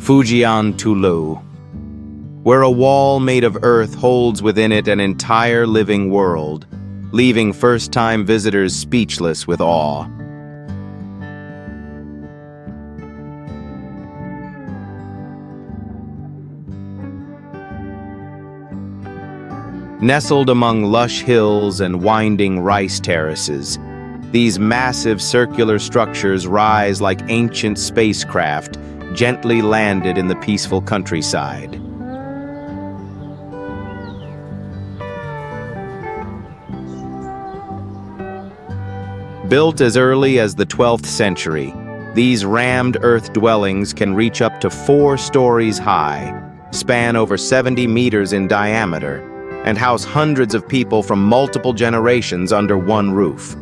Fujian, Tulu, where a wall made of earth holds within it an entire living world, leaving first-time visitors speechless with awe. Nestled among lush hills and winding rice terraces, these massive circular structures rise like ancient spacecraft gently landed in the peaceful countryside. Built as early as the 12th century, these rammed earth dwellings can reach up to 4 stories high, span over 70 meters in diameter, and house hundreds of people from multiple generations under one roof.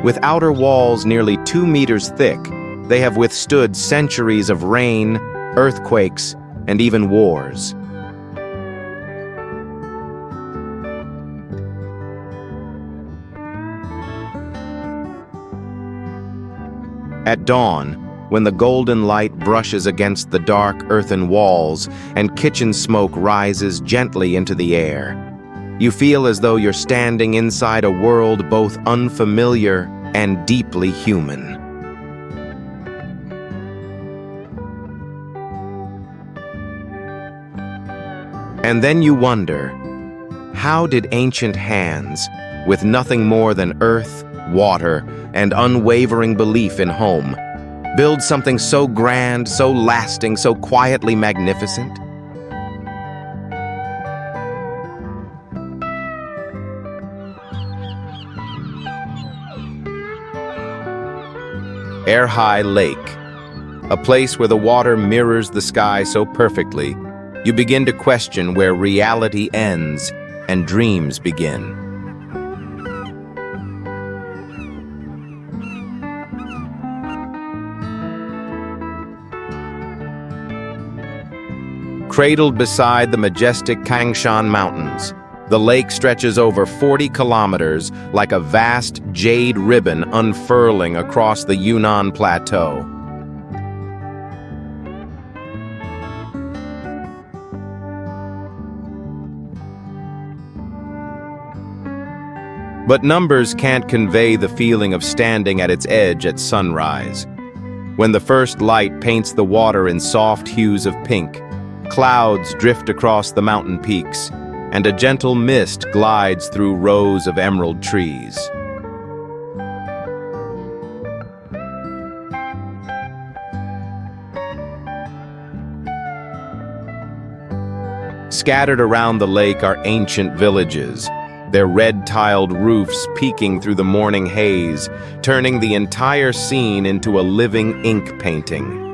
With outer walls nearly 2 meters thick, they have withstood centuries of rain, earthquakes, and even wars. At dawn, when the golden light brushes against the dark earthen walls and kitchen smoke rises gently into the air, you feel as though you're standing inside a world both unfamiliar and deeply human. And then you wonder, how did ancient hands, with nothing more than earth, water, and unwavering belief in home, build something so grand, so lasting, so quietly magnificent? Erhai Lake, a place where the water mirrors the sky so perfectly, you begin to question where reality ends and dreams begin. Cradled beside the majestic Kangshan Mountains, the lake stretches over 40 kilometers like a vast jade ribbon unfurling across the Yunnan Plateau. But numbers can't convey the feeling of standing at its edge at sunrise. When the first light paints the water in soft hues of pink, clouds drift across the mountain peaks, and a gentle mist glides through rows of emerald trees. Scattered around the lake are ancient villages, their red-tiled roofs peeking through the morning haze, turning the entire scene into a living ink painting.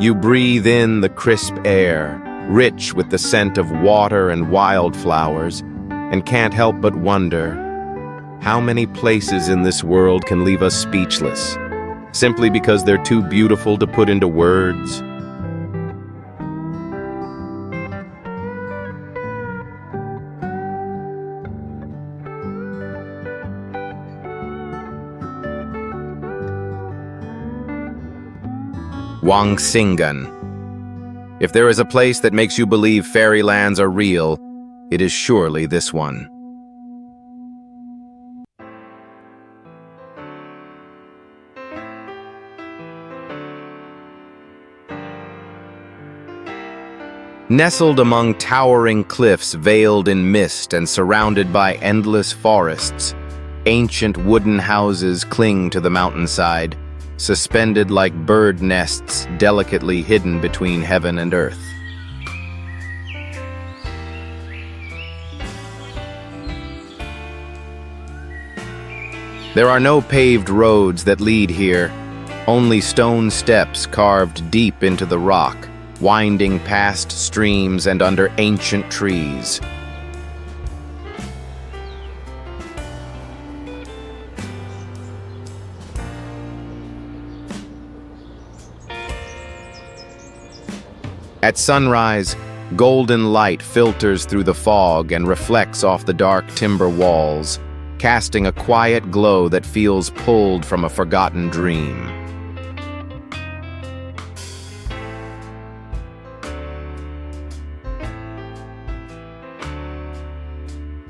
You breathe in the crisp air, rich with the scent of water and wildflowers, and can't help but wonder, how many places in this world can leave us speechless, simply because they're too beautiful to put into words? Wangxingan. If there is a place that makes you believe fairylands are real, it is surely this one. Nestled among towering cliffs veiled in mist and surrounded by endless forests, ancient wooden houses cling to the mountainside, suspended like bird nests delicately hidden between heaven and earth. There are no paved roads that lead here, only stone steps carved deep into the rock, winding past streams and under ancient trees. At sunrise, golden light filters through the fog and reflects off the dark timber walls, casting a quiet glow that feels pulled from a forgotten dream.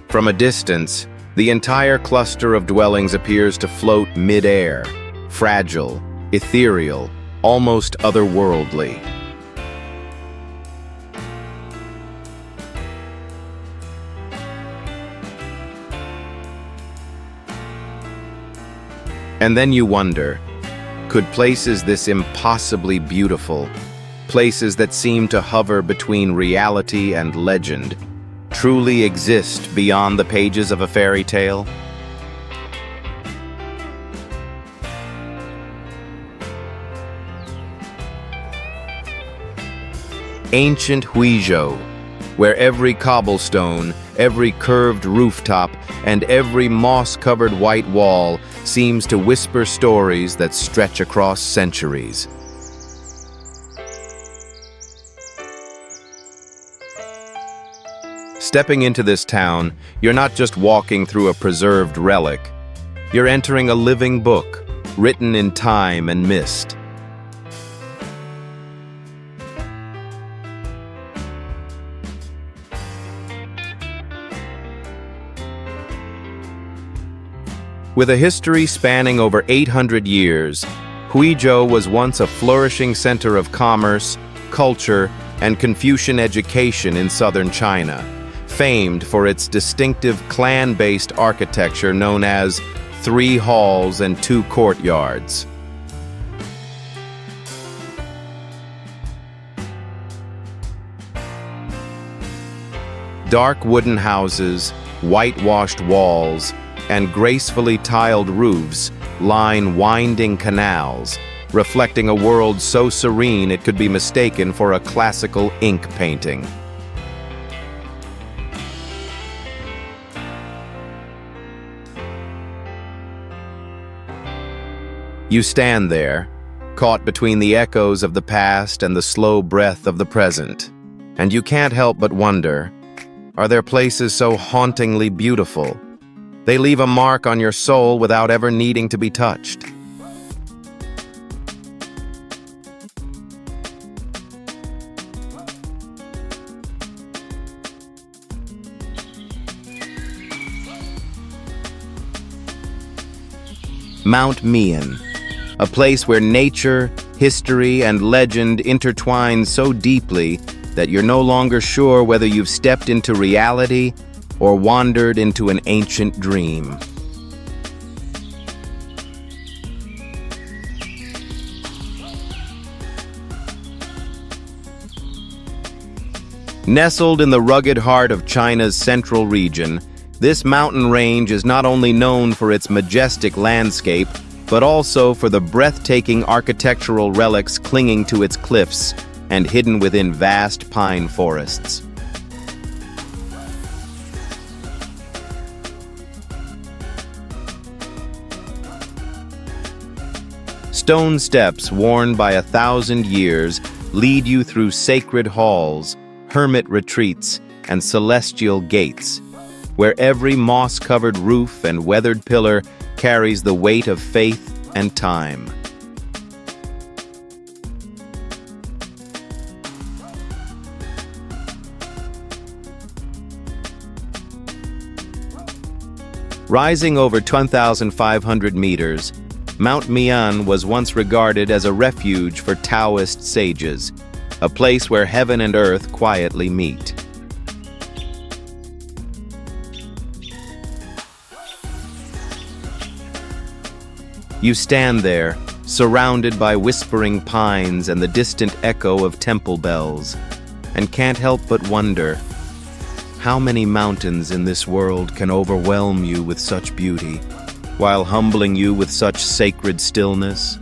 From a distance, the entire cluster of dwellings appears to float mid-air, fragile, ethereal, almost otherworldly. And then you wonder, could places this impossibly beautiful, places that seem to hover between reality and legend, truly exist beyond the pages of a fairy tale? Ancient Huizhou, where every cobblestone, every curved rooftop, and every moss-covered white wall seems to whisper stories that stretch across centuries. Stepping into this town, you're not just walking through a preserved relic. You're entering a living book, written in time and mist. With a history spanning over 800 years, Huizhou was once a flourishing center of commerce, culture, and Confucian education in southern China, famed for its distinctive clan-based architecture known as 3 halls and 2 courtyards. Dark wooden houses, whitewashed walls, and gracefully tiled roofs line winding canals, reflecting a world so serene it could be mistaken for a classical ink painting. You stand there, caught between the echoes of the past and the slow breath of the present, and you can't help but wonder, are there places so hauntingly beautiful? They leave a mark on your soul without ever needing to be touched. Mount Mian, a place where nature, history, and legend intertwine so deeply that you're no longer sure whether you've stepped into reality or wandered into an ancient dream. Nestled in the rugged heart of China's central region, this mountain range is not only known for its majestic landscape, but also for the breathtaking architectural relics clinging to its cliffs and hidden within vast pine forests. Stone steps worn by 1,000 years lead you through sacred halls, hermit retreats, and celestial gates, where every moss-covered roof and weathered pillar carries the weight of faith and time. Rising over 10,500 meters, Mount Mian was once regarded as a refuge for Taoist sages, a place where heaven and earth quietly meet. You stand there, surrounded by whispering pines and the distant echo of temple bells, and can't help but wonder, how many mountains in this world can overwhelm you with such beauty, while humbling you with such sacred stillness?